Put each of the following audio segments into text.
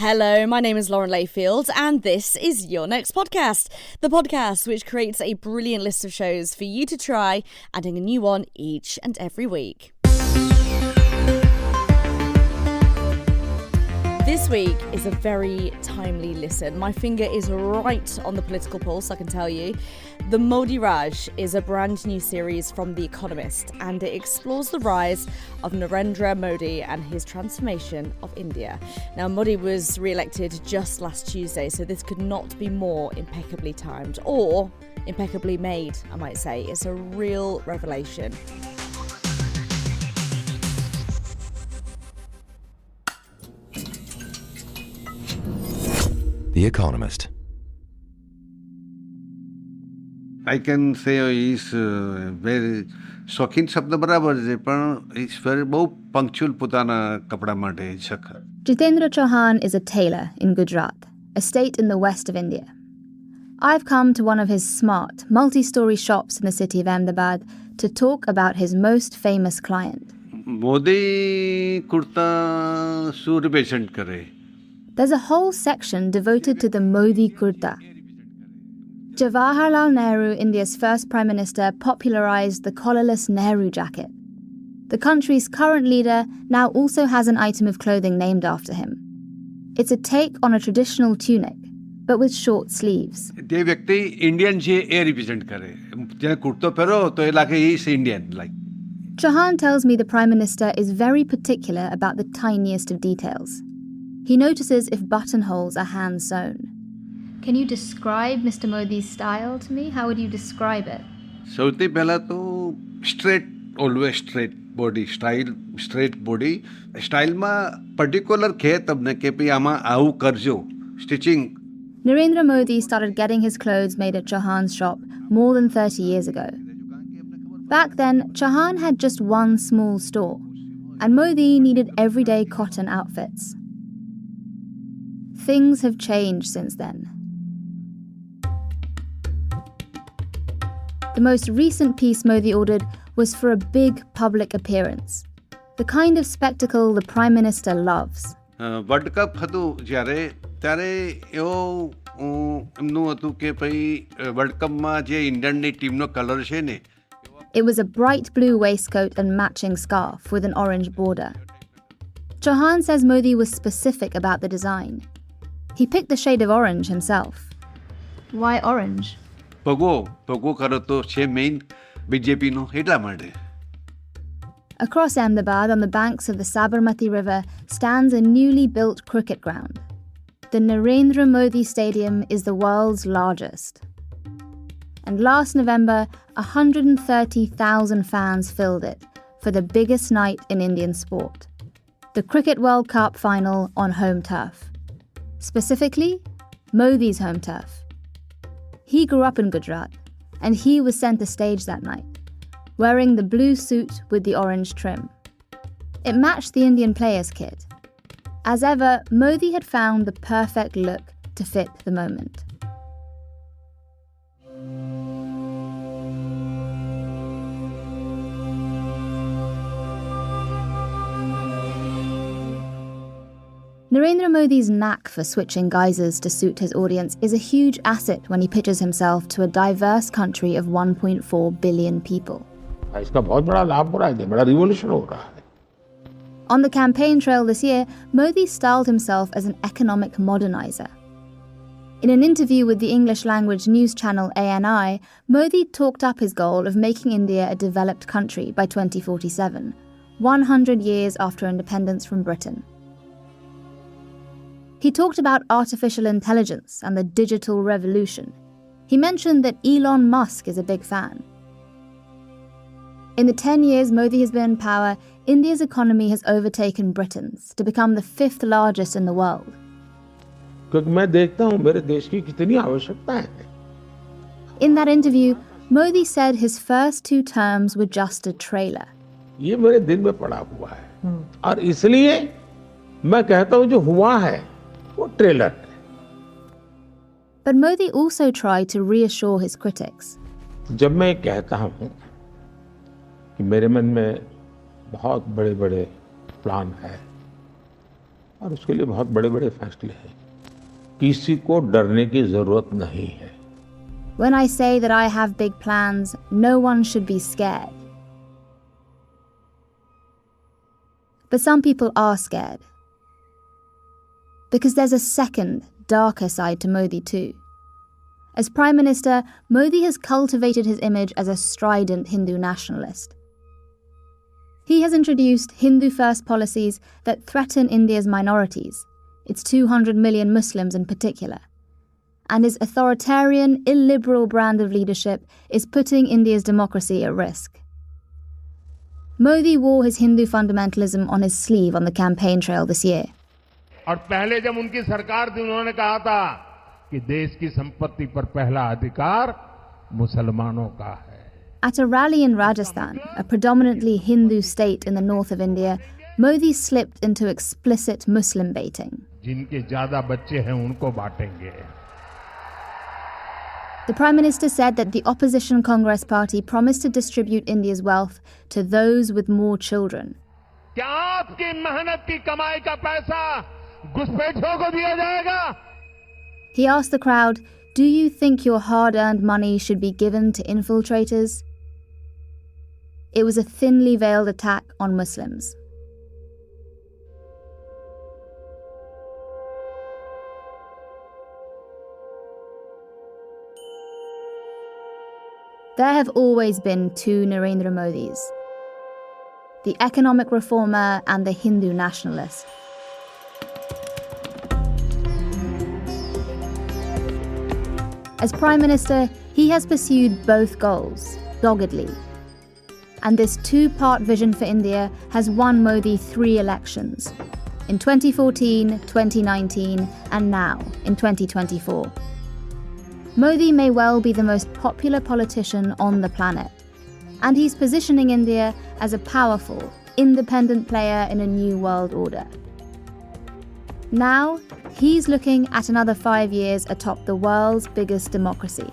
Hello, my name is Lauren Layfield, and this is Your Next Podcast, the podcast which creates a brilliant list of shows for you to try, adding a new one each and every week. This week is a very timely listen. My finger is right on the political pulse, I can tell you. The Modi Raj is a brand new series from The Economist, and it explores the rise of Narendra Modi and his transformation of India. Now, Modi was re-elected just last Tuesday, so this could not be more impeccably timed, or impeccably made, I might say. It's a real revelation. The Economist. I can say he's very શોખીન શબ્દ બરાબર છે પણ he's very બહુ punctual પોતાના કપડા માટે સખત. Jitendra Chauhan is a tailor in Gujarat, a state in the west of India. I've come to one of his smart, multi-story shops in the city of Ahmedabad to talk about his most famous client. Modi kurta શું represent કરે? There's a whole section devoted to the Modi Kurta. Jawaharlal Nehru, India's first Prime Minister, popularized the collarless Nehru jacket. The country's current leader now also has an item of clothing named after him. It's a take on a traditional tunic, but with short sleeves. તે વ્યક્તિ Indian છે એ represent કરે. જ્યારે કુર્તો પહેરો તો એ લાગે he is Indian like. Chauhan tells me the Prime Minister is very particular about the tiniest of details. He notices if buttonholes are hand-sewn. Can you describe Mr. Modi's style to me? How would you describe it? સૌથી પહેલા તો straight, always straight body, straight body. સ્ટાઇલમાં particular કહે તમને કે ભાઈ આમાં આવું કરજો, stitching. Narendra Modi started getting his clothes made at Chauhan's shop more than 30 years ago. Back then, Chauhan had just one small store, and Modi needed everyday cotton outfits. Things have changed since then. The most recent piece Modi ordered was for a big public appearance, the kind of spectacle the Prime Minister loves. World cup હતું જ્યારે ત્યારે એવો એમનું હતું કે ભાઈ world કપમાં જે ઇન્ડિયનની ટીમનો કલર છે ને. It was a bright blue waistcoat and matching scarf with an orange border. Chauhan says Modi was specific about the design. He picked the shade of orange himself. Why orange? પગો કરો તો છે main બીજેપીનો એટલા માટે. Across Ahmedabad, on the banks of the Sabarmati River, stands a newly built cricket ground. The Narendra Modi Stadium is the world's largest. And last November, 130,000 fans filled it for the biggest night in Indian sport, the Cricket World Cup final on home turf. Specifically, Modi's home turf. He grew up in Gujarat, and he was sent to stage that night, wearing the blue suit with the orange trim. It matched the Indian players' kit. As ever, Modi had found the perfect look to fit the moment. Narendra Modi's knack for switching guises to suit his audience is a huge asset when he pitches himself to a diverse country of 1.4 billion people. इसका बहुत बड़ा लाभ हो रहा है, बड़ा revolution हो रहा है. On the campaign trail this year, Modi styled himself as an economic modernizer. In an interview with the English language news channel ANI, Modi talked up his goal of making India a developed country by 2047, 100 years after independence from Britain. He talked about artificial intelligence and the digital revolution. He mentioned that Elon Musk is a big fan. In the 10 years Modi has been in power, India's economy has overtaken Britain's to become the 5th largest in the world. क्योंकि मैं देखता हूँ मेरे देश की कितनी आवश्यकता है. In that interview, Modi said his first 2 terms were just a trailer. ये मेरे दिल में पड़ा हुआ है और इसलिए मैं कहता हूँ जो हुआ है वो ट्रेलर है. But Modi also tried to reassure his critics. जब मैं कहता हूँ कि मेरे मन में बहुत बड़े-बड़े प्लान है, और उसके लिए बहुत बड़े बड़े फैसले हैं। किसी को डरने की जरूरत नहीं है। When I say that I have big plans, no one should be scared. But some people are scared. Because there's a second, darker side to Modi too. As Prime Minister, Modi has cultivated his image as a strident Hindu nationalist. He has introduced Hindu-first policies that threaten India's minorities, its 200 million Muslims in particular. And his authoritarian, illiberal brand of leadership is putting India's democracy at risk. Modi wore his Hindu fundamentalism on his sleeve on the campaign trail this year. और पहले जब उनकी सरकार थी उन्होंने कहा था कि देश की संपत्ति पर पहला अधिकार मुसलमानों का है. At a rally in Rajasthan, a predominantly Hindu state in the north of India, Modi slipped into explicit Muslim baiting. जिनके ज्यादा बच्चे हैं उनको बांटेंगे. The Prime Minister said that the opposition Congress party promised to distribute India's wealth to those with more children. क्या आपकी मेहनत की कमाई का पैसा घुसपैठियों को दिया जाएगा? He asked the crowd, "Do you think your hard-earned money should be given to infiltrators?" It was a thinly veiled attack on Muslims. There have always been two Narendra Modis, the economic reformer and the Hindu nationalist. As Prime Minister, he has pursued both goals, doggedly. And this two-part vision for India has won Modi 3 elections, in 2014, 2019, and now, in 2024. Modi may well be the most popular politician on the planet, and he's positioning India as a powerful, independent player in a new world order. Now, he's looking at another 5 years atop the world's biggest democracy.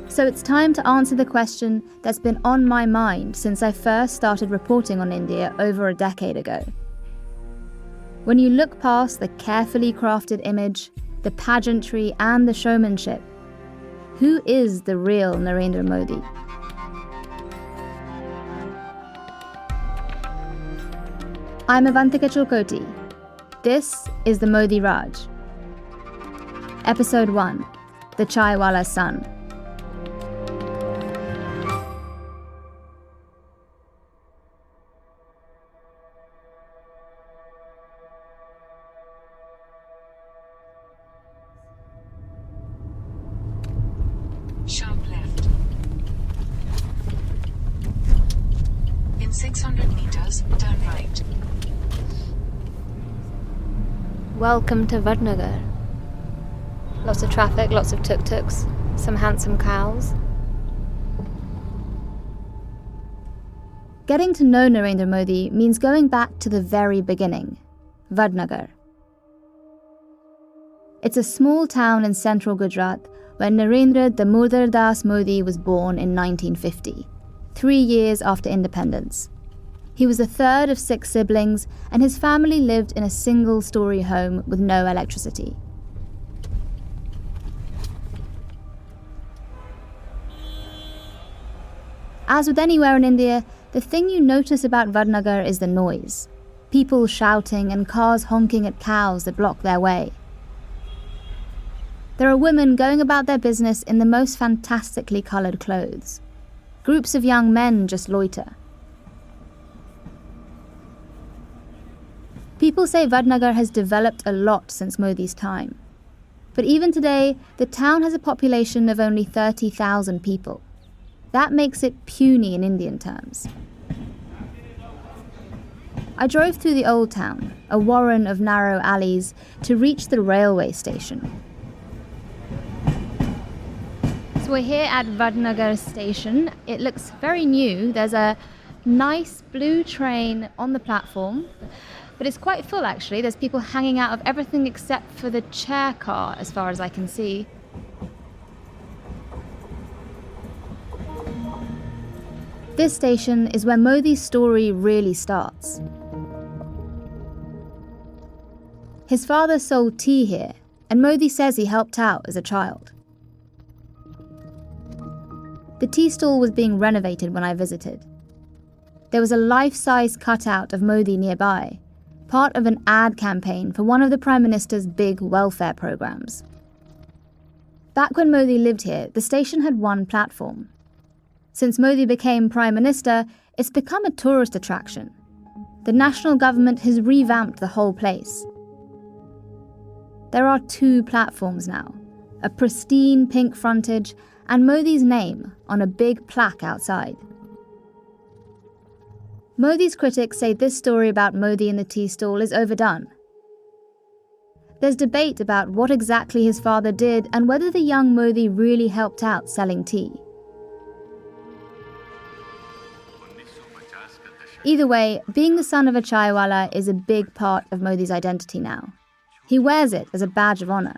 So it's time to answer the question that's been on my mind since I first started reporting on India over a decade ago. When you look past the carefully crafted image, the pageantry and the showmanship, who is the real Narendra Modi? I'm Avantika Chilkoti. This is the Modi Raj. Episode 1, The Chaiwala's Son. Sharp left. In 600 meters, turn right. Welcome to Vadnagar. Lots of traffic, lots of tuk-tuks, some handsome cows. Getting to know Narendra Modi means going back to the very beginning, Vadnagar. It's a small town in central Gujarat where Narendra Damodar Das Modi was born in 1950, 3 years after independence. He was the third of 6 siblings, and his family lived in a single-story home with no electricity. As with anywhere in India, the thing you notice about Vadnagar is the noise. People shouting and cars honking at cows that block their way. There are women going about their business in the most fantastically coloured clothes. Groups of young men just loiter. People say Vadnagar has developed a lot since Modi's time. But even today, the town has a population of only 30,000 people. That makes it puny in Indian terms. I drove through the old town, a warren of narrow alleys, to reach the railway station. So we're here at Vadnagar station. It looks very new. There's a nice blue train on the platform, but it's quite full actually. There's people hanging out of everything except for the chair car, as far as I can see. This station is where Modi's story really starts. His father sold tea here, and Modi says he helped out as a child. The tea stall was being renovated when I visited. There was a life-size cutout of Modi nearby, part of an ad campaign for one of the Prime Minister's big welfare programs. Back when Modi lived here, the station had one platform. Since Modi became Prime Minister, it's become a tourist attraction. The national government has revamped the whole place. There are 2 platforms now, a pristine pink frontage and Modi's name on a big plaque outside. Modi's critics say this story about Modi in the tea stall is overdone. There's debate about what exactly his father did and whether the young Modi really helped out selling tea. Either way, being the son of a chaiwala is a big part of Modi's identity now. He wears it as a badge of honour.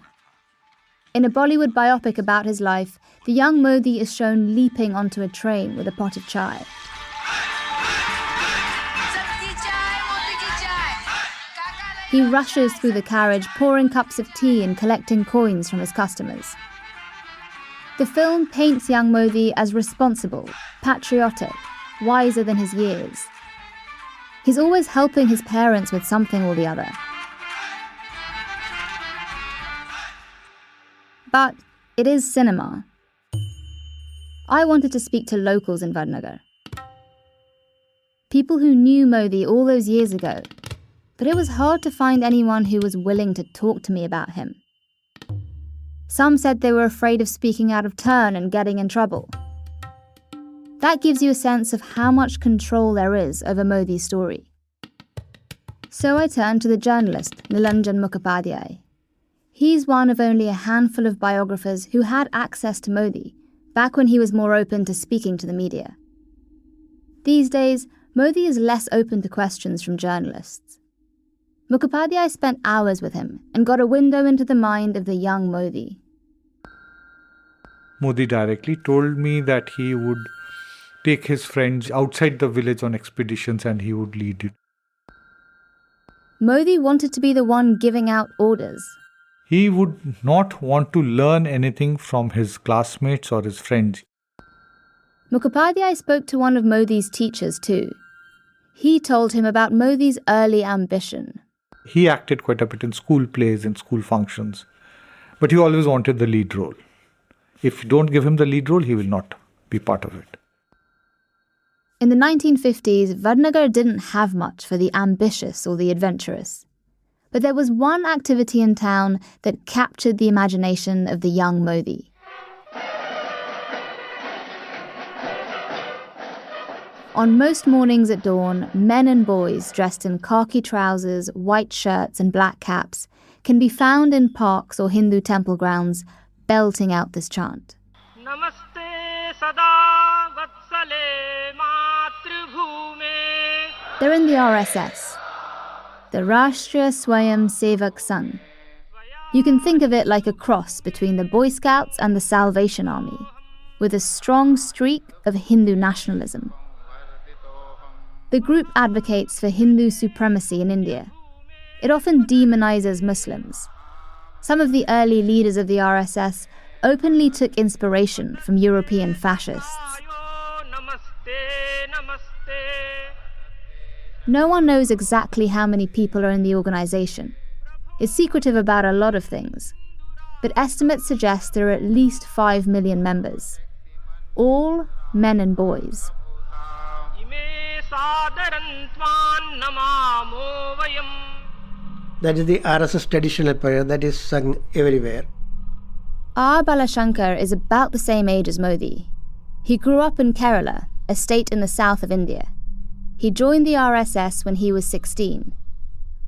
In a Bollywood biopic about his life, the young Modi is shown leaping onto a train with a pot of chai. He rushes through the carriage, pouring cups of tea and collecting coins from his customers. The film paints young Modi as responsible, patriotic, wiser than his years. He's always helping his parents with something or the other. But it is cinema. I wanted to speak to locals in Vadnagar. People who knew Modi all those years ago, but it was hard to find anyone who was willing to talk to me about him. Some said they were afraid of speaking out of turn and getting in trouble. That gives you a sense of how much control there is over Modi's story. So I turned to the journalist Nilanjan Mukhopadhyay. He's one of only a handful of biographers who had access to Modi, back when he was more open to speaking to the media. These days, Modi is less open to questions from journalists. Mukhopadhyay spent hours with him and got a window into the mind of the young Modi. Modi directly told me that he would take his friends outside the village on expeditions and he would lead it. Modi wanted to be the one giving out orders. He would not want to learn anything from his classmates or his friends. Mukhopadhyay spoke to one of Modi's teachers too. He told him about Modi's early ambition. He acted quite a bit in school plays and school functions, but he always wanted the lead role. If you don't give him the lead role, he will not be part of it. In the 1950s, Vadnagar didn't have much for the ambitious or the adventurous. But there was one activity in town that captured the imagination of the young Modi. On most mornings at dawn, men and boys dressed in khaki trousers, white shirts and black caps can be found in parks or Hindu temple grounds belting out this chant. Namaste sada vatsale matribhume. They're in the RSS, the Rashtriya Swayam Sevak Sangh. You can think of it like a cross between the Boy Scouts and the Salvation Army, with a strong streak of Hindu nationalism. The group advocates for Hindu supremacy in India. It often demonizes Muslims. Some of the early leaders of the RSS openly took inspiration from European fascists. No one knows exactly how many people are in the organization. It's secretive about a lot of things, but estimates suggest there are at least 5 million members, all men and boys. That is the RSS traditional prayer that is sung everywhere. R. Balashankar is about the same age as Modi. He grew up in Kerala, a state in the south of India. He joined the RSS when he was 16.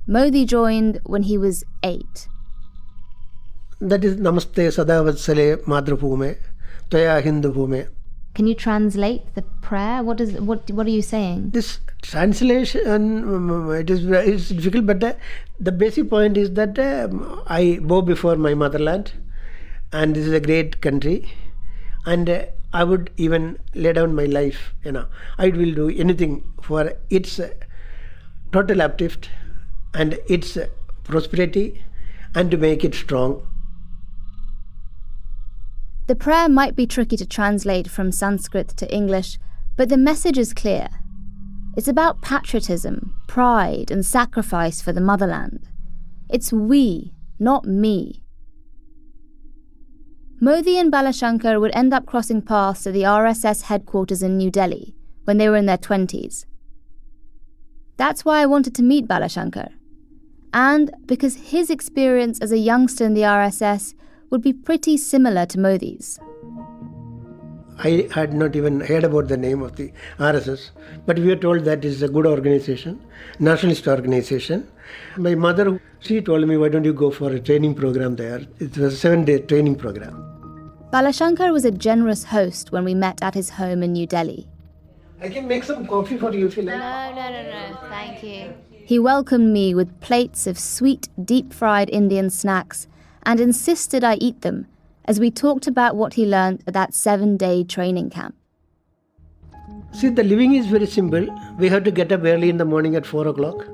Modi joined when he was 8. That is Namaste Sada Vatsale Madhrubhume Toya Hindu Bhume. Can you translate the prayer? What are you saying? This translation, it's difficult, but the basic point is that I bow before my motherland, and this is a great country, and I would even lay down my life. I will do anything for its total uplift and its prosperity and to make it strong. The prayer might be tricky to translate from Sanskrit to English, but the message is clear. It's about patriotism, pride, and sacrifice for the motherland. It's we, not me. Modi and Balashankar would end up crossing paths at the RSS headquarters in New Delhi when they were in their 20s. That's why I wanted to meet Balashankar. And because his experience as a youngster in the RSS would be pretty similar to Modi's. I had not even heard about the name of the RSS, but we were told that it's a good organization, nationalist organization. My mother, she told me, why don't you go for a training program there? It was a 7-day training program. Balashankar was a generous host when we met at his home in New Delhi. I can make some coffee for you if you like. No, thank you. He welcomed me with plates of sweet, deep-fried Indian snacks and insisted I eat them as we talked about what he learned at that 7-day training camp. See, the living is very simple. We have to get up early in the morning at 4 o'clock.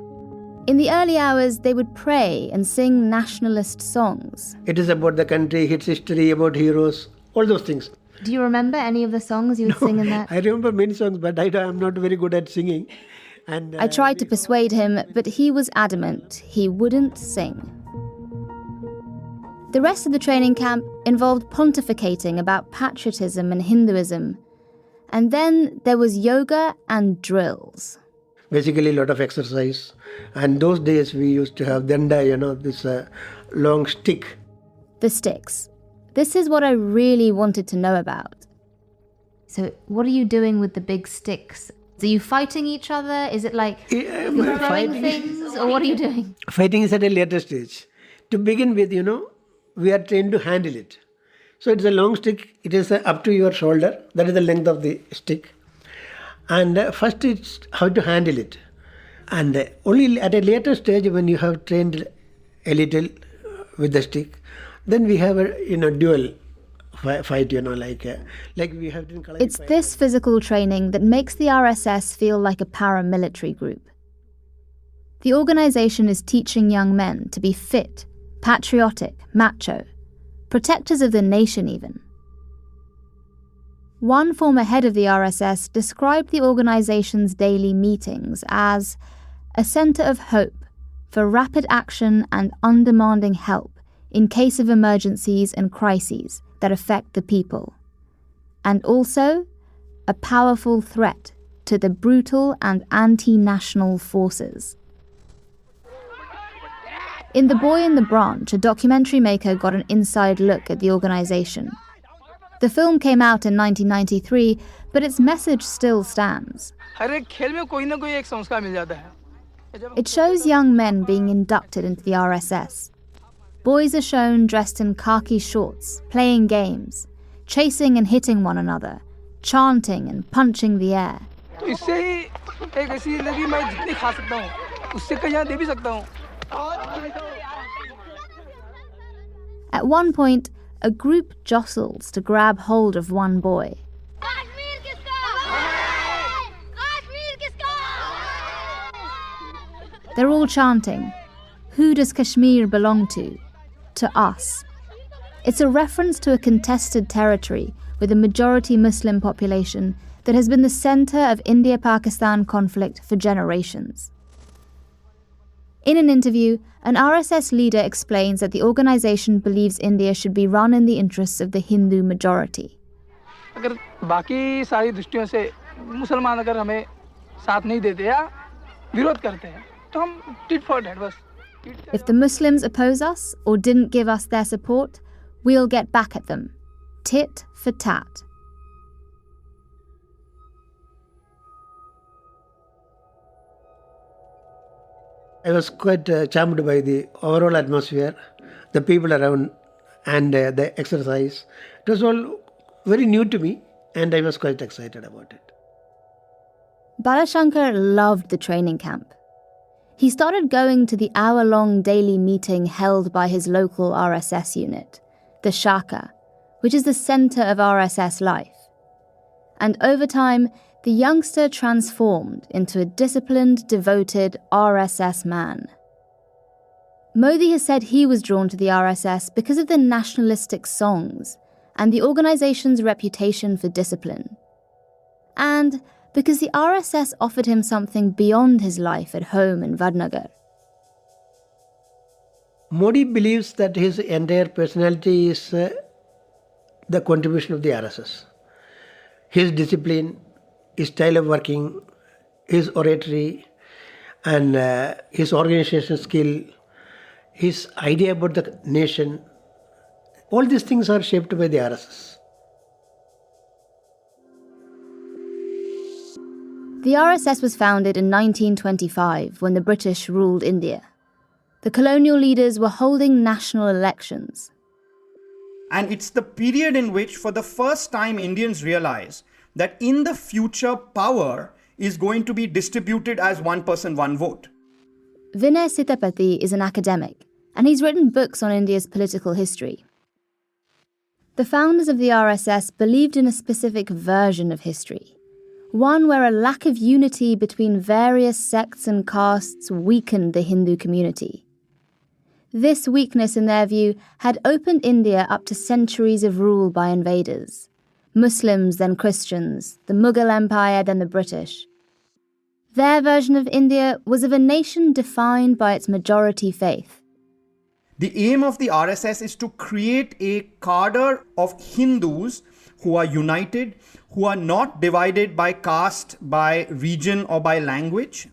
In the early hours, they would pray and sing nationalist songs. It is about the country, its history, about heroes, all those things. Do you remember any of the songs you would sing in that? I remember many songs, but I'm not very good at singing. And I tried to persuade him, but he was adamant he wouldn't sing. The rest of the training camp involved pontificating about patriotism and Hinduism. And then there was yoga and drills. Basically a lot of exercise. And those days we used to have danda, this long stick. The sticks. This is what I really wanted to know about. So what are you doing with the big sticks? Are you fighting each other? Is it like you're throwing things? Or what are you doing? Fighting is at a later stage. To begin with, we are trained to handle it. So it's a long stick. It is up to your shoulder. That is the length of the stick. And first it's how to handle it. And only at a later stage when you have trained a little with the stick, then we have a dual fight, like we have in Kalari. It's this physical training that makes the RSS feel like a paramilitary group. The organization is teaching young men to be fit, patriotic, macho, protectors of the nation even. One former head of the RSS described the organization's daily meetings as a center of hope for rapid action and undemanding help in case of emergencies and crises that affect the people, and also a powerful threat to the brutal and anti-national forces. In The Boy in the Branch, a documentary maker got an inside look at the organization. The film came out in 1993, but its message still stands. It shows young men being inducted into the RSS. Boys are shown dressed in khaki shorts, playing games, chasing and hitting one another, chanting and punching the air. At one point, a group jostles to grab hold of one boy. They're all chanting, "Who does Kashmir belong to? To us." It's a reference to a contested territory with a majority Muslim population that has been the center of India-Pakistan conflict for generations. In an interview, an RSS leader explains that the organization believes India should be run in the interests of the Hindu majority. If the Muslims oppose us or didn't give us their support, we'll get back at them. Tit for tat. I was quite charmed by the overall atmosphere, the people around, and the exercise. It was all very new to me, and I was quite excited about it. Balashankar loved the training camp. He started going to the hour-long daily meeting held by his local RSS unit, the Shaka, which is the center of RSS life. And over time, the youngster transformed into a disciplined, devoted RSS man. Modi has said he was drawn to the RSS because of the nationalistic songs and the organization's reputation for discipline. And because the RSS offered him something beyond his life at home in Vadnagar. Modi believes that his entire personality is the contribution of the RSS. His discipline, his style of working, his oratory, and his organization skill, his idea about the nation, all these things are shaped by the RSS. The RSS was founded in 1925 when the British ruled India. The colonial leaders were holding national elections. And it's the period in which, for the first time, Indians realize that in the future, power is going to be distributed as one person, one vote. Vinay Sitapati is an academic, and he's written books on India's political history. The founders of the RSS believed in a specific version of history, one where a lack of unity between various sects and castes weakened the Hindu community. This weakness, in their view, had opened India up to centuries of rule by invaders. Muslims, then Christians, the Mughal Empire, then the British. Their version of India was of a nation defined by its majority faith. The aim of the RSS is to create a cadre of Hindus who are united, who are not divided by caste, by region, or by language.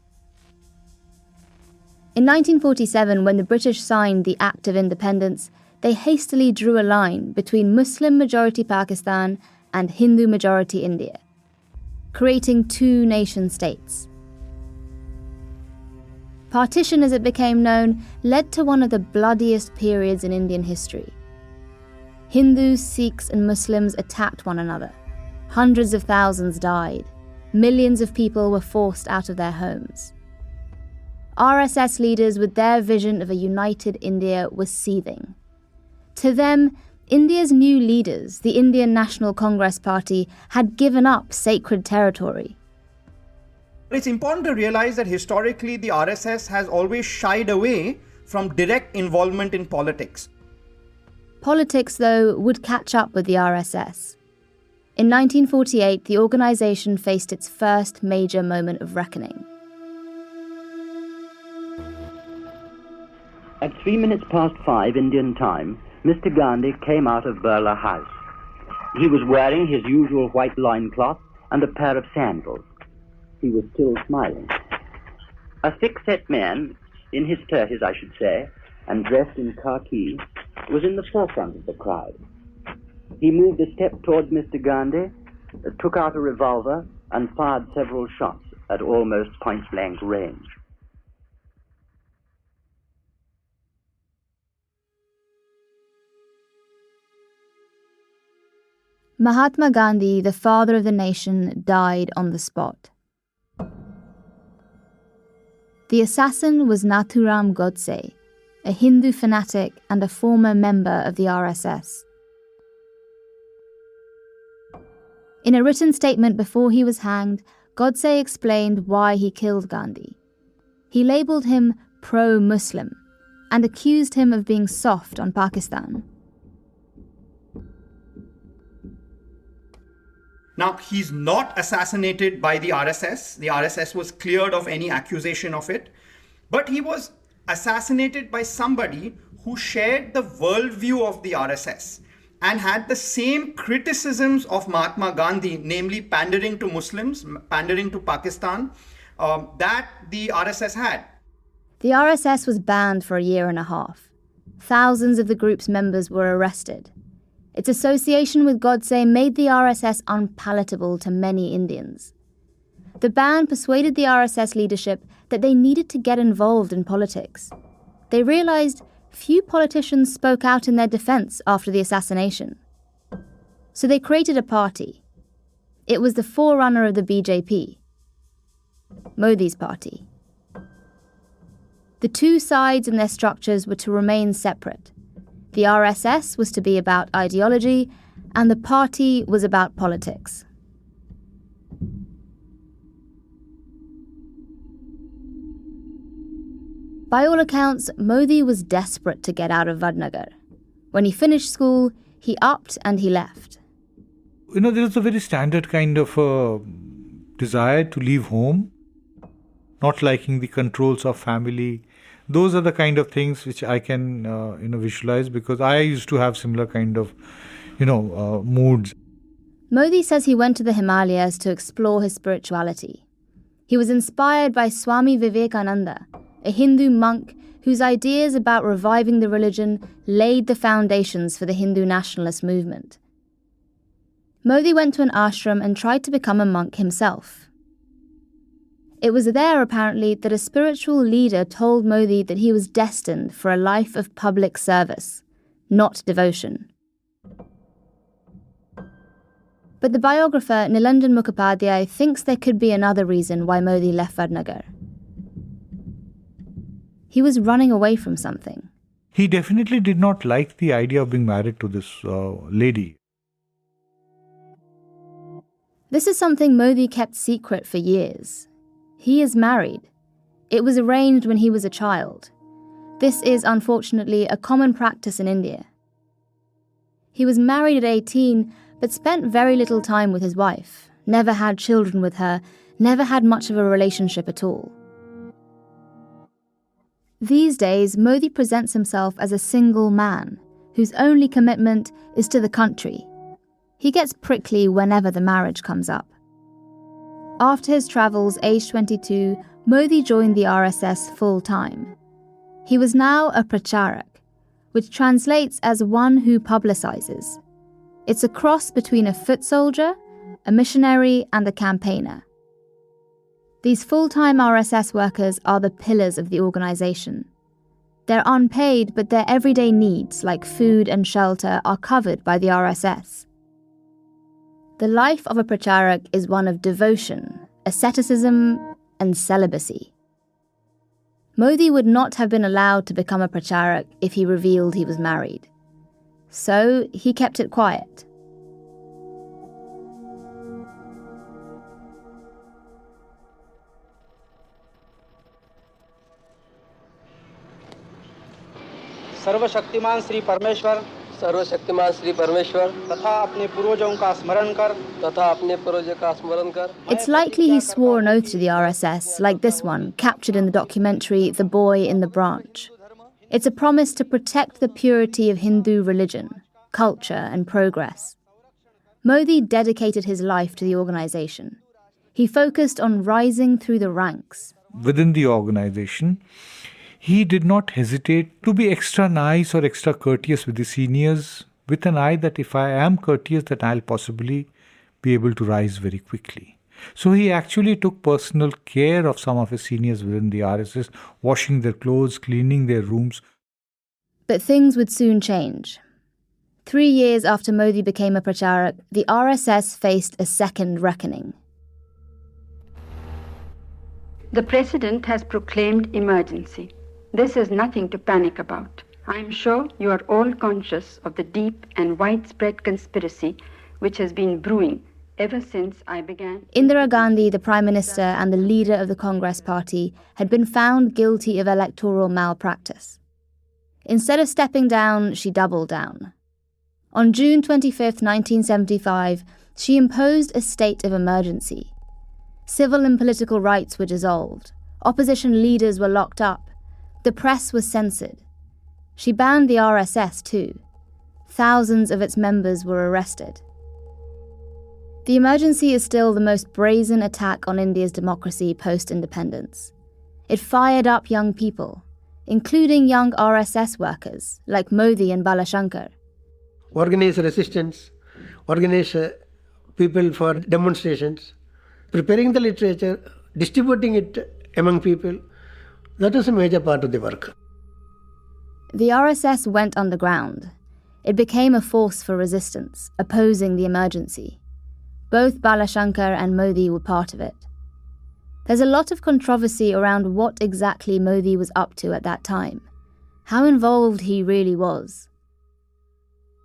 In 1947, when the British signed the Act of Independence, they hastily drew a line between Muslim-majority Pakistan and Hindu-majority India, creating two nation-states. Partition, as it became known, led to one of the bloodiest periods in Indian history. Hindus, Sikhs, and Muslims attacked one another. Hundreds of thousands died. Millions of people were forced out of their homes. RSS leaders, with their vision of a united India, were seething. To them, India's new leaders, the Indian National Congress Party, had given up sacred territory. It's important to realize that historically the RSS has always shied away from direct involvement in politics. Politics, though, would catch up with the RSS. In 1948, the organization faced its first major moment of reckoning. At 5:03 Indian time, Mr. Gandhi came out of Birla House. He was wearing his usual white loincloth and a pair of sandals. He was still smiling. A thick-set man, in his 30s I should say, and dressed in khaki, was in the forefront of the crowd. He moved a step towards Mr. Gandhi, took out a revolver, and fired several shots at almost point-blank range. Mahatma Gandhi, the father of the nation, died on the spot. The assassin was Nathuram Godse, a Hindu fanatic and a former member of the RSS. In a written statement before he was hanged, Godse explained why he killed Gandhi. He labelled him pro-Muslim and accused him of being soft on Pakistan. Now, he's not assassinated by the RSS. The RSS was cleared of any accusation of it. But he was assassinated by somebody who shared the worldview of the RSS and had the same criticisms of Mahatma Gandhi, namely pandering to Muslims, pandering to Pakistan, that the RSS had. The RSS was banned for a year and a half. Thousands of the group's members were arrested. Its association with Godse made the RSS unpalatable to many Indians. The ban persuaded the RSS leadership that they needed to get involved in politics. They realized few politicians spoke out in their defense after the assassination. So they created a party. It was the forerunner of the BJP, Modi's party. The two sides and their structures were to remain separate. The RSS was to be about ideology, and the party was about politics. By all accounts, Modi was desperate to get out of Vadnagar. When he finished school, he upped and he left. There is a very standard kind of desire to leave home, not liking the controls of family. Those are the kind of things which I can visualize, because I used to have similar kind of moods. Modi says he went to the Himalayas to explore his spirituality. He was inspired by Swami Vivekananda, a Hindu monk whose ideas about reviving the religion laid the foundations for the Hindu nationalist movement. Modi went to an ashram and tried to become a monk himself. It was there, apparently, that a spiritual leader told Modi that he was destined for a life of public service, not devotion. But the biographer Nilanjan Mukhopadhyay thinks there could be another reason why Modi left Vadnagar. He was running away from something. He definitely did not like the idea of being married to this lady. This is something Modi kept secret for years. He is married. It was arranged when he was a child. This is, unfortunately, a common practice in India. He was married at 18, but spent very little time with his wife, never had children with her, never had much of a relationship at all. These days, Modi presents himself as a single man, whose only commitment is to the country. He gets prickly whenever the marriage comes up. After his travels, aged 22, Modi joined the RSS full-time. He was now a pracharak, which translates as one who publicizes. It's a cross between a foot soldier, a missionary, and a campaigner. These full-time RSS workers are the pillars of the organization. They're unpaid, but their everyday needs, like food and shelter, are covered by the RSS. The life of a pracharak is one of devotion, asceticism, and celibacy. Modi would not have been allowed to become a pracharak if he revealed he was married. So he kept it quiet. सर्वशक्तिमान श्री परमेश्वर तथा अपने पूर्वजों का स्मरण कर It's likely he swore an oath to the RSS, like this one, captured in the documentary The Boy in the Branch. It's a promise to protect the purity of Hindu religion, culture, and progress. Modi dedicated his life to the organization. He focused on rising through the ranks. Within the organization, he did not hesitate to be extra nice or extra courteous with the seniors, with an eye that if I am courteous, that I'll possibly be able to rise very quickly. So he actually took personal care of some of his seniors within the RSS, washing their clothes, cleaning their rooms. But things would soon change. 3 years after Modi became a pracharak, the RSS faced a second reckoning. The President has proclaimed emergency. This is nothing to panic about. I am sure you are all conscious of the deep and widespread conspiracy which has been brewing ever since I began. Indira Gandhi, the Prime Minister and the leader of the Congress Party, had been found guilty of electoral malpractice. Instead of stepping down, she doubled down. On June 25, 1975, she imposed a state of emergency. Civil and political rights were dissolved. Opposition leaders were locked up. The press was censored. She banned the RSS too. Thousands of its members were arrested. The emergency is still the most brazen attack on India's democracy post-independence. It fired up young people, including young RSS workers like Modi and Balashankar. Organize resistance, organize people for demonstrations, preparing the literature, distributing it among people. That is a major part of the work. The RSS went underground. It became a force for resistance, opposing the emergency. Both Balashankar and Modi were part of it. There's a lot of controversy around what exactly Modi was up to at that time, how involved he really was.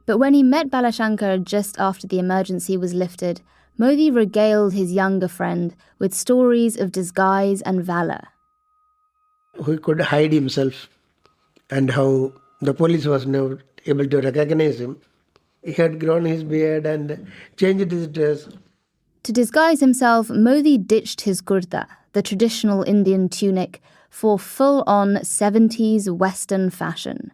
But when he met Balashankar just after the emergency was lifted, Modi regaled his younger friend with stories of disguise and valor. who could hide himself and how the police was not able to recognize him. He had grown his beard and changed his dress. To disguise himself, Modi ditched his kurta, the traditional Indian tunic, for full-on 70s Western fashion.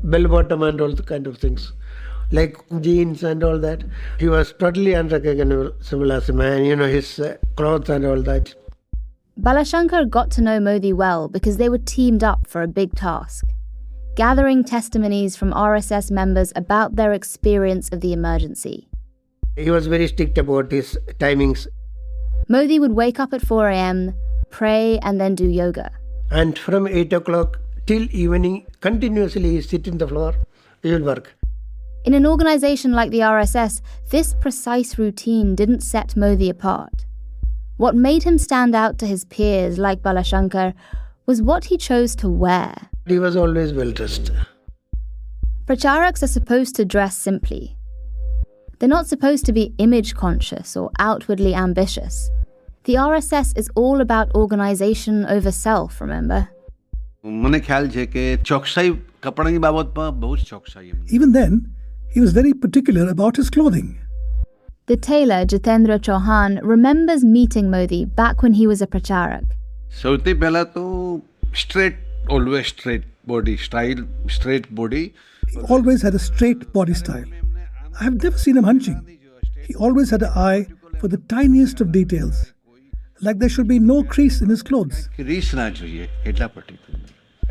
Bell-bottom and all the kind of things, like jeans and all that. He was totally unrecognizable as a man, his clothes and all that. Balashankar got to know Modi well because they were teamed up for a big task, gathering testimonies from RSS members about their experience of the emergency. He was very strict about his timings. Modi would wake up at 4 a.m., pray and then do yoga. And from 8 o'clock till evening, continuously he sit on the floor, he will work. In an organisation like the RSS, this precise routine didn't set Modi apart. What made him stand out to his peers like Balashankar was what he chose to wear. He was always well dressed. Pracharaks are supposed to dress simply. They're not supposed to be image conscious or outwardly ambitious. The RSS is all about organisation over self, remember? મને ખ્યાલ છે કે ચોકસાઈ કપડાની બાબતમાં બહુ જ ચોકસાઈ. Even then, he was very particular about his clothing. The tailor Jitendra Chauhan remembers meeting Modi back when he was a pracharak. સૌથી પહેલા તો straight, always straight body style, straight body. He always had a straight body style. I have never seen him hunching. He always had an eye for the tiniest of details, like there should be no crease in his clothes. Crease ના જોઈએ, એટલા particular.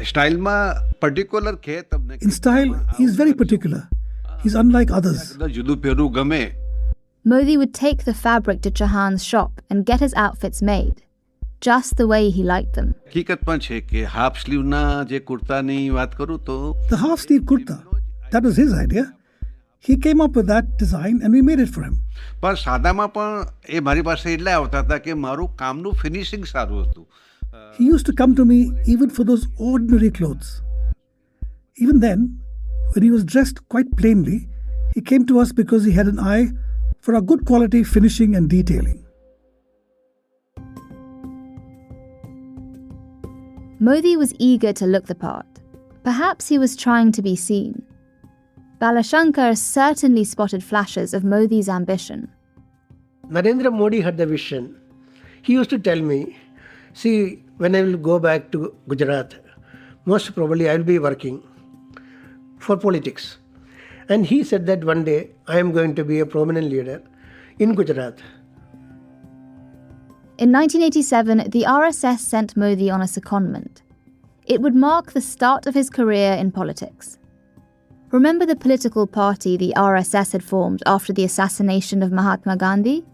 સ્ટાઇલમાં particular છે તમને. In style, he is very particular. He's unlike others. જુદું પહેરવું ગમે. Modi would take the fabric to Chauhan's shop and get his outfits made, just the way he liked them. હકીકતમાં છે કે હાફ સ્લીવના જે કુર્તાની વાત કરું તો The half-sleeve kurta, that was his idea. He came up with that design and we made it for him. પણ સાદામાં પણ એ મારી પાસે એટલે આવતા હતા કે મારું કામનું ફિનિશિંગ સારું હતું. He used to come to me even for those ordinary clothes. Even then, when he was dressed quite plainly, he came to us because he had an eye for our good quality finishing and detailing. Modi was eager to look the part. Perhaps he was trying to be seen. Balashankar certainly spotted flashes of Modi's ambition. Narendra Modi had the vision. He used to tell me, see, when I will go back to Gujarat, most probably I will be working for politics. And he said that one day I am going to be a prominent leader in Gujarat. In 1987, the RSS sent Modi on a secondment. It would mark the start of his career in politics. Remember the political party the RSS had formed after the assassination of Mahatma Gandhi?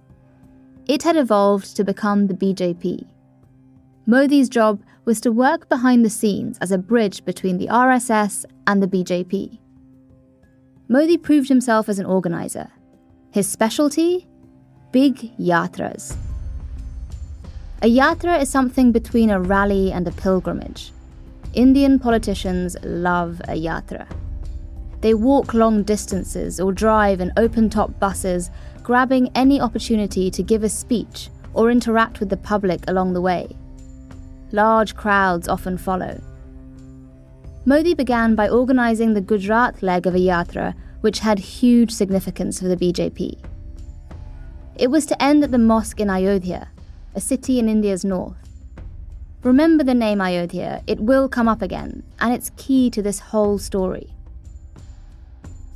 It had evolved to become the BJP. Modi's job was to work behind the scenes as a bridge between the RSS and the BJP. Modi proved himself as an organizer. His specialty? Big yatras. A yatra is something between a rally and a pilgrimage. Indian politicians love a yatra. They walk long distances or drive in open-top buses, grabbing any opportunity to give a speech or interact with the public along the way. Large crowds often follow. Modi began by organising the Gujarat leg of a yatra, which had huge significance for the BJP. It was to end at the mosque in Ayodhya, a city in India's north. Remember the name Ayodhya, it will come up again, and it's key to this whole story.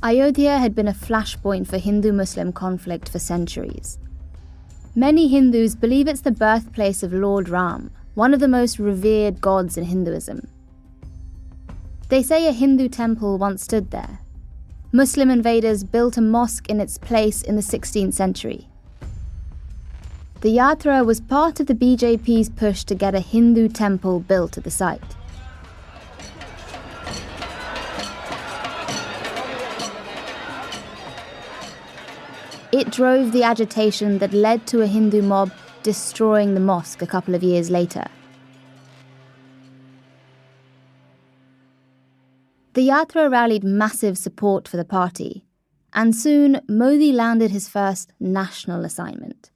Ayodhya had been a flashpoint for Hindu-Muslim conflict for centuries. Many Hindus believe it's the birthplace of Lord Ram, one of the most revered gods in Hinduism. They say a Hindu temple once stood there. Muslim invaders built a mosque in its place in the 16th century. The yatra was part of the BJP's push to get a Hindu temple built at the site. It drove the agitation that led to a Hindu mob destroying the mosque a couple of years later. The yatra rallied massive support for the party, and soon Modi landed his first national assignment.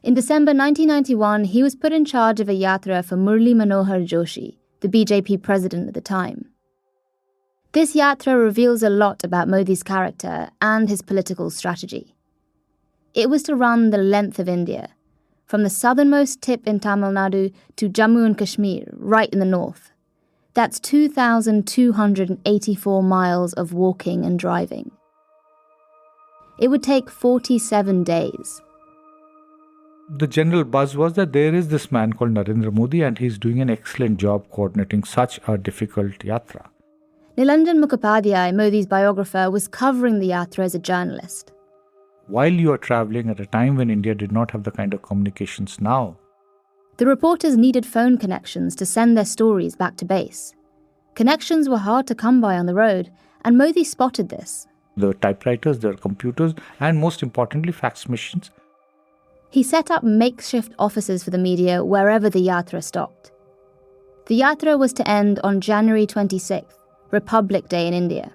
In December 1991, he was put in charge of a yatra for Murli Manohar Joshi, the BJP president at the time. This yatra reveals a lot about Modi's character and his political strategy. It was to run the length of India, from the southernmost tip in Tamil Nadu to Jammu and Kashmir, right in the north. That's 2,284 miles of walking and driving. It would take 47 days. The general buzz was that there is this man called Narendra Modi and he's doing an excellent job coordinating such a difficult yatra. Nilanjan Mukhopadhyay, Modi's biographer, was covering the yatra as a journalist. While you are travelling at a time when India did not have the kind of communications now, the reporters needed phone connections to send their stories back to base. Connections were hard to come by on the road, and Modi spotted this. There were typewriters, there were computers, and most importantly, fax machines. He set up makeshift offices for the media wherever the yatra stopped. The yatra was to end on January 26th, Republic Day in India.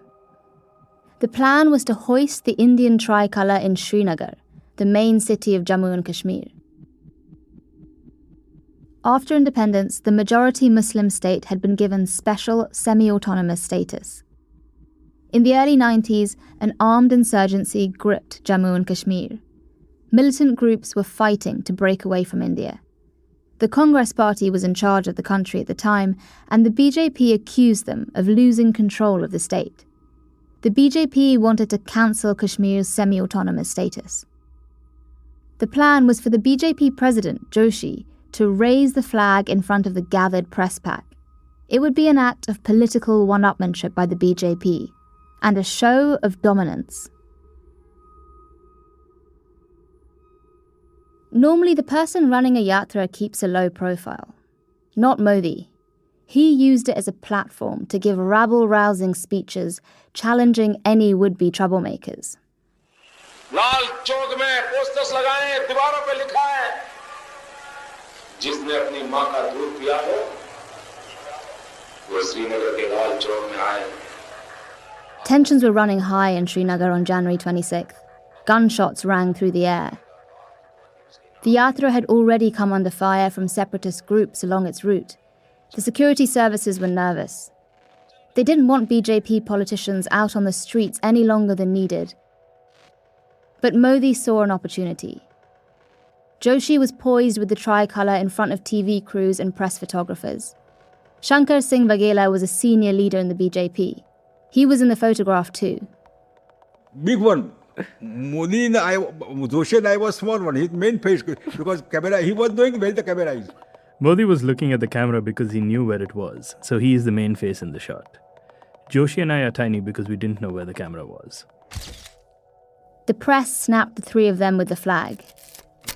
The plan was to hoist the Indian tricolour in Srinagar, the main city of Jammu and Kashmir. After independence, the majority Muslim state had been given special semi-autonomous status. In the early 90s, an armed insurgency gripped Jammu and Kashmir. Militant groups were fighting to break away from India. The Congress Party was in charge of the country at the time, and the BJP accused them of losing control of the state. The BJP wanted to cancel Kashmir's semi-autonomous status. The plan was for the BJP president, Joshi, to raise the flag in front of the gathered press pack. It would be an act of political one-upmanship by the BJP, and a show of dominance. Normally, the person running a yatra keeps a low profile. Not Modi. He used it as a platform to give rabble-rousing speeches challenging any would-be troublemakers. Lal Chowk में posters लगाए, दीवारों पे लिखा है, जिसने अपनी मां का दूध पिया हो, वो श्रीनगर के लाल चौक में आए. Tensions were running high in Srinagar on January 26th. Gunshots rang through the air. The yatra had already come under fire from separatist groups along its route. The security services were nervous. They didn't want BJP politicians out on the streets any longer than needed. But Modi saw an opportunity. Joshi was poised with the tricolour in front of TV crews and press photographers. Shankar Singh Vaghela was a senior leader in the BJP. He was in the photograph too. Big one. Modi and Joshi and I was small one. His main face, because camera, he was knowing where the camera is. Modi was looking at the camera because he knew where it was, so he is the main face in the shot. Joshi and I are tiny because we didn't know where the camera was. The press snapped the three of them with the flag.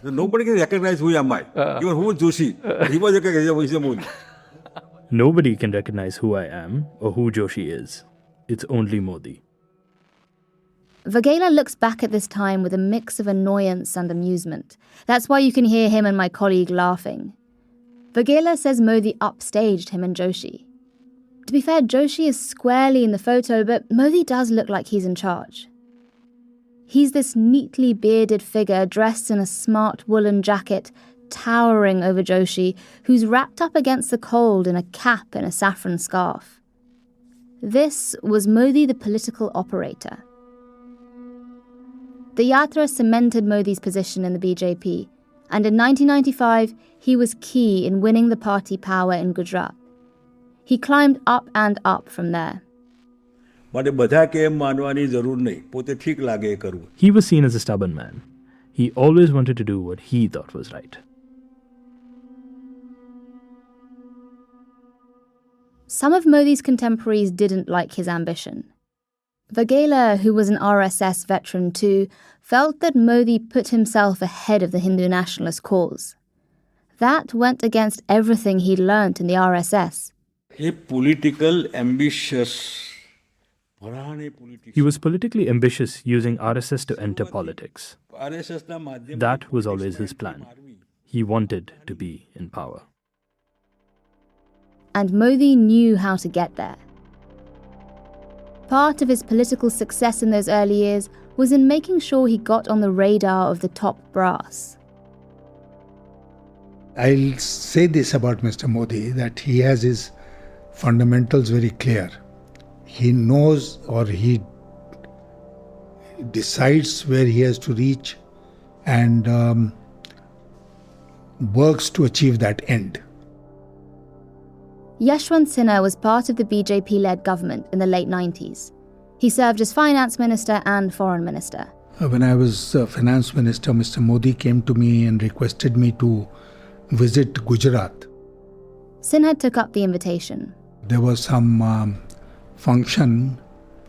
Nobody can recognize who am I. Even who is Joshi. He was recognized as Modi. Nobody can recognize who I am or who Joshi is. It's only Modi. Vaghela looks back at this time with a mix of annoyance and amusement. That's why you can hear him and my colleague laughing. Vaghela says Modi upstaged him and Joshi. To be fair, Joshi is squarely in the photo, but Modi does look like he's in charge. He's this neatly bearded figure dressed in a smart woolen jacket, towering over Joshi, who's wrapped up against the cold in a cap and a saffron scarf. This was Modi the political operator. The yatra cemented Modi's position in the BJP, and in 1995, he was key in winning the party power in Gujarat. He climbed up and up from there. He was seen as a stubborn man. He always wanted to do what he thought was right. Some of Modi's contemporaries didn't like his ambition. Vaghela, who was an RSS veteran too, felt that Modi put himself ahead of the Hindu nationalist cause. That went against everything he'd learnt in the RSS. He was politically ambitious using RSS to enter politics. That was always his plan. He wanted to be in power. And Modi knew how to get there. Part of his political success in those early years was in making sure he got on the radar of the top brass. I'll say this about Mr. Modi, that he has his fundamentals very clear. He knows, or he decides where he has to reach, and works to achieve that end. Yashwant Sinha was part of the BJP-led government in the late 90s. He served as finance minister and foreign minister. When I was finance minister, Mr. Modi came to me and requested me to visit Gujarat. Sinha took up the invitation. There was some function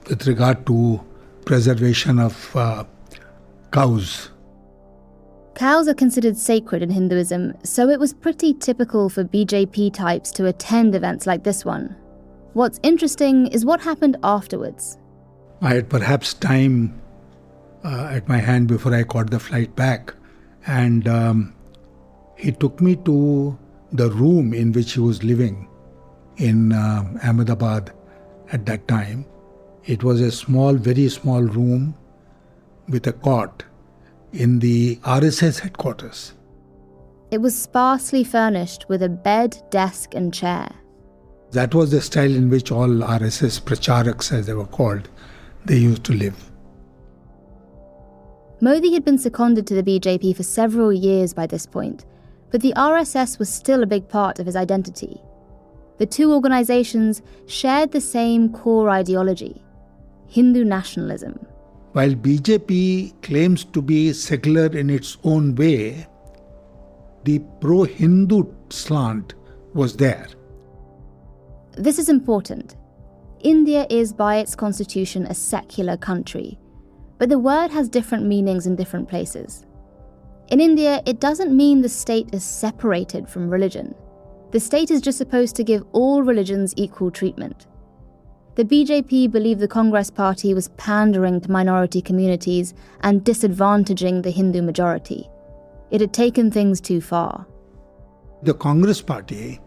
with regard to preservation of cows. Cows are considered sacred in Hinduism, so it was pretty typical for BJP types to attend events like this one. What's interesting is what happened afterwards. I had perhaps time at my hand before I caught the flight back, and he took me to the room in which he was living in Ahmedabad at that time. It was a small, very small room with a cot in the RSS headquarters. It was sparsely furnished with a bed, desk and chair. That was the style in which all RSS pracharaks, as they were called, they used to live. Modi had been seconded to the BJP for several years by this point, but the RSS was still a big part of his identity. The two organizations shared the same core ideology: Hindu nationalism. While BJP claims to be secular in its own way, the pro-Hindu slant was there. This is important. India is by its constitution a secular country, but the word has different meanings in different places. In India, it doesn't mean the state is separated from religion. The state is just supposed to give all religions equal treatment. The BJP believed the Congress party was pandering to minority communities and disadvantaging the Hindu majority. It had taken things too far. The Congress party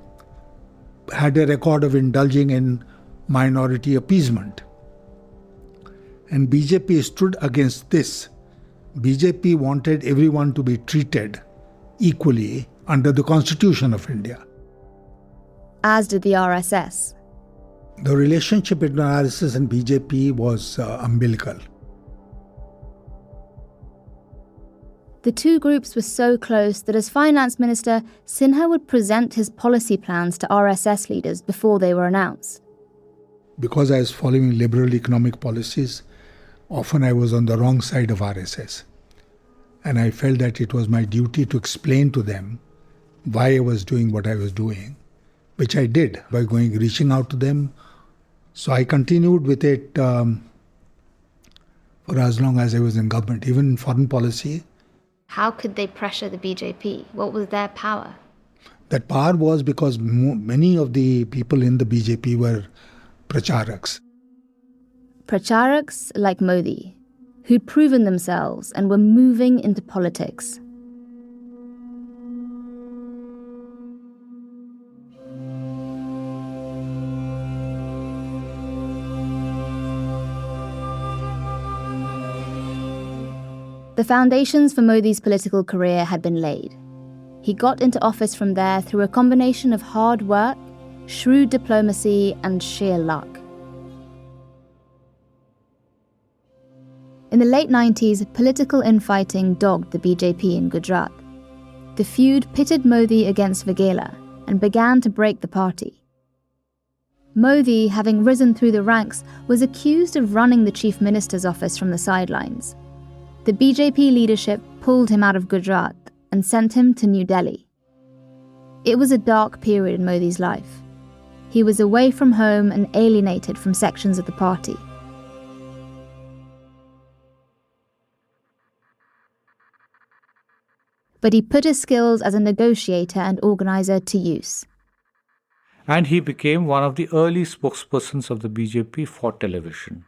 had a record of indulging in minority appeasement. And BJP stood against this. BJP wanted everyone to be treated equally under the Constitution of India. As did the RSS. The relationship between RSS and BJP was umbilical. The two groups were so close that as finance minister, Sinha would present his policy plans to RSS leaders before they were announced. Because I was following liberal economic policies, often I was on the wrong side of RSS. And I felt that it was my duty to explain to them why I was doing what I was doing, which I did by reaching out to them. So I continued with it for as long as I was in government, even in foreign policy. How could they pressure the BJP? What was their power? That power was because many of the people in the BJP were pracharaks. Pracharaks like Modi, who'd proven themselves and were moving into politics. The foundations for Modi's political career had been laid. He got into office from there through a combination of hard work, shrewd diplomacy, and sheer luck. In the late 90s, political infighting dogged the BJP in Gujarat. The feud pitted Modi against Vaghela and began to break the party. Modi, having risen through the ranks, was accused of running the chief minister's office from the sidelines. The BJP leadership pulled him out of Gujarat and sent him to New Delhi. It was a dark period in Modi's life. He was away from home and alienated from sections of the party. But he put his skills as a negotiator and organizer to use. And he became one of the early spokespersons of the BJP for television.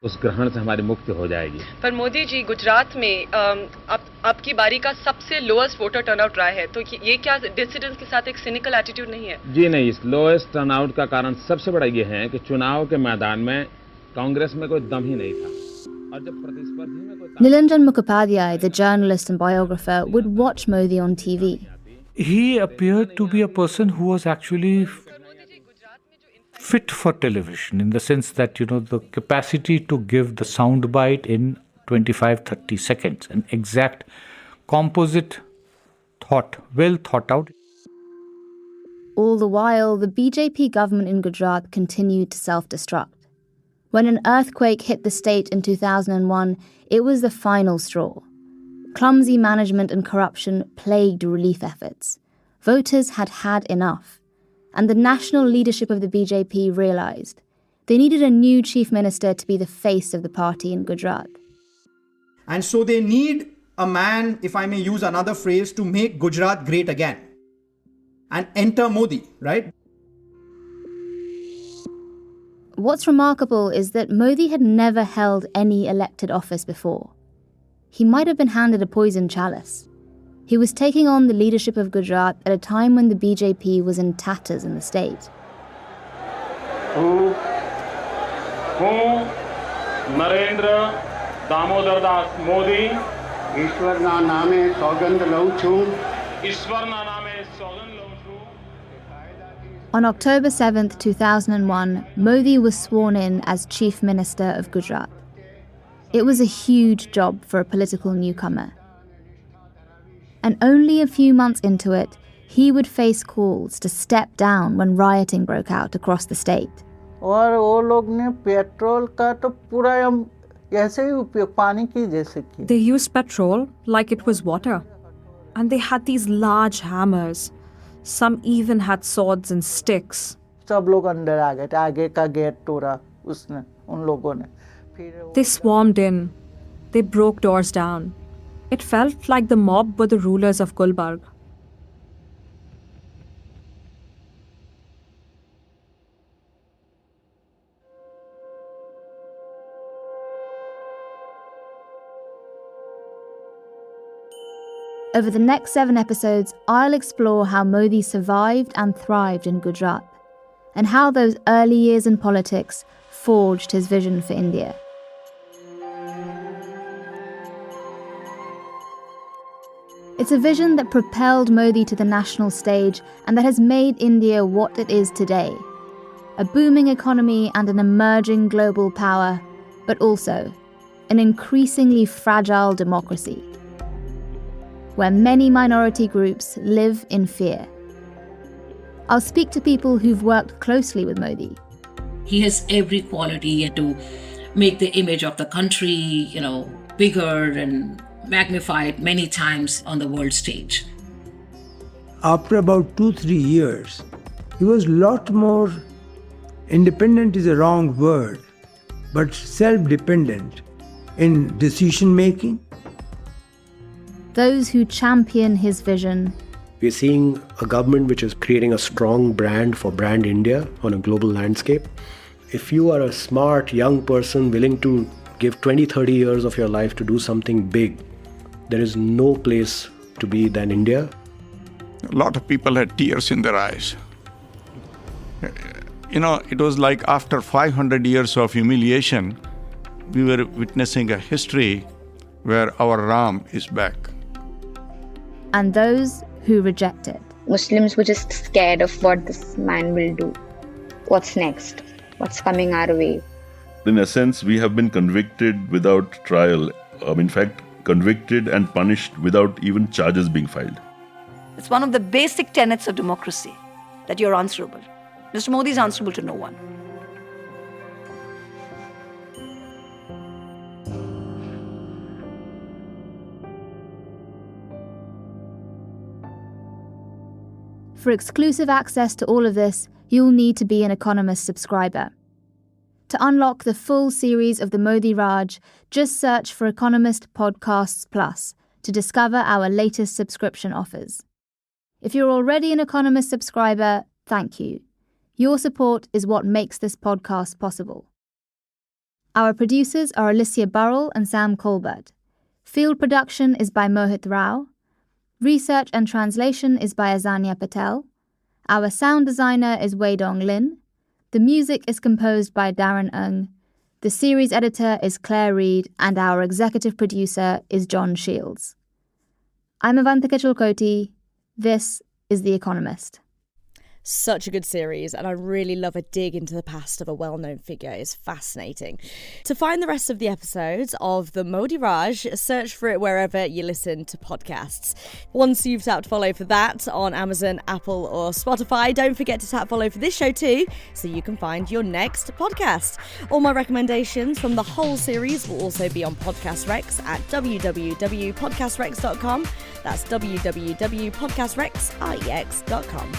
उस ग्रहण से हमारी मुक्ति हो जाएगी। पर मोदी जी, गुजरात में आपकी बारी का सबसे लोएस्ट वोटर टर्नआउट रहा है, तो ये क्या डिसिडेंट्स के साथ एक सिनिकल एटीट्यूड नहीं है? जी नहीं, इस लोएस्ट टर्नआउट का कारण सबसे बड़ा ये है कि चुनाव के मैदान में कांग्रेस में कोई दम ही नहीं था। और जब प्रतिस्पर्धी में कोई Nilanjan Mukhopadhyay, the journalist and biographer, would watch Modi on TV. he appeared to be a person who was actually fit for television, in the sense that, the capacity to give the soundbite in 25-30 seconds, an exact composite thought, well thought out. All the while, the BJP government in Gujarat continued to self-destruct. When an earthquake hit the state in 2001, it was the final straw. Clumsy management and corruption plagued relief efforts. Voters had had enough. And the national leadership of the BJP realized they needed a new chief minister to be the face of the party in Gujarat. And so they need a man, if I may use another phrase, to make Gujarat great again. And enter Modi, right? What's remarkable is that Modi had never held any elected office before. He might have been handed a poisoned chalice. He was taking on the leadership of Gujarat at a time when the BJP was in tatters in the state. Narendra Damodar Das Modi ઈશ્વરના નામે સોગંદ લઉં છું. ઈશ્વરના નામે સોગંદ લઉં છું. On October 7th, 2001, Modi was sworn in as Chief Minister of Gujarat. It was a huge job for a political newcomer. And only a few months into it, he would face calls to step down when rioting broke out across the state. और वो लोग ने petrol का तो पूरा ऐसे ही उपयोग पानी की जैसे की. They used petrol like it was water. And they had these large hammers. Some even had swords and sticks. सब लोग अंदर आ गए थे. आगे का गेट तोड़ा उसने उन लोगों ने. They swarmed in. They broke doors down. It felt like the mob were the rulers of Gulbarg. Over the next 7 episodes, I'll explore how Modi survived and thrived in Gujarat, and how those early years in politics forged his vision for India. It's a vision that propelled Modi to the national stage and that has made India what it is today. A booming economy and an emerging global power, but also an increasingly fragile democracy, where many minority groups live in fear. I'll speak to people who've worked closely with Modi. He has every quality to make the image of the country, bigger and magnified many times on the world stage. After about 2-3 years, he was a lot more independent is a wrong word, but self-dependent in decision making. Those who champion his vision. We're seeing a government which is creating a strong brand for Brand India on a global landscape. If you are a smart young person willing to give 20-30 years of your life to do something big, there is no place to be than India. A lot of people had tears in their eyes. It was like after 500 years of humiliation, we were witnessing a history where our Ram is back. And those who reject it. Muslims were just scared of what this man will do. What's next? What's coming our way? In essence, we have been convicted without trial. In fact, convicted and punished without even charges being filed. It's one of the basic tenets of democracy, that you're answerable. Mr. Modi is answerable to no one. For exclusive access to all of this, you'll need to be an Economist subscriber. To unlock the full series of the Modi Raj, just search for Economist Podcasts Plus to discover our latest subscription offers. If you're already an Economist subscriber, thank you. Your support is what makes this podcast possible. Our producers are Alicia Burrell and Sam Colbert. Field production is by Mohit Rao. Research and translation is by Azania Patel. Our sound designer is Wei Dong Lin. The music is composed by Darren Ng. The series editor is Claire Reed, and our executive producer is John Shields. I'm Avantika Chilkoti. This is The Economist. Such a good series, and I really love a dig into the past of a well-known figure. It's fascinating. To find the rest of the episodes of the Modi Raj, search for it wherever you listen to podcasts. Once you've tapped follow for that on Amazon, Apple or Spotify, don't forget to tap follow for this show too, so you can find your next podcast. All my recommendations from the whole series will also be on Podcast Rex at www.podcastrex.com. That's www.podcastrex.com.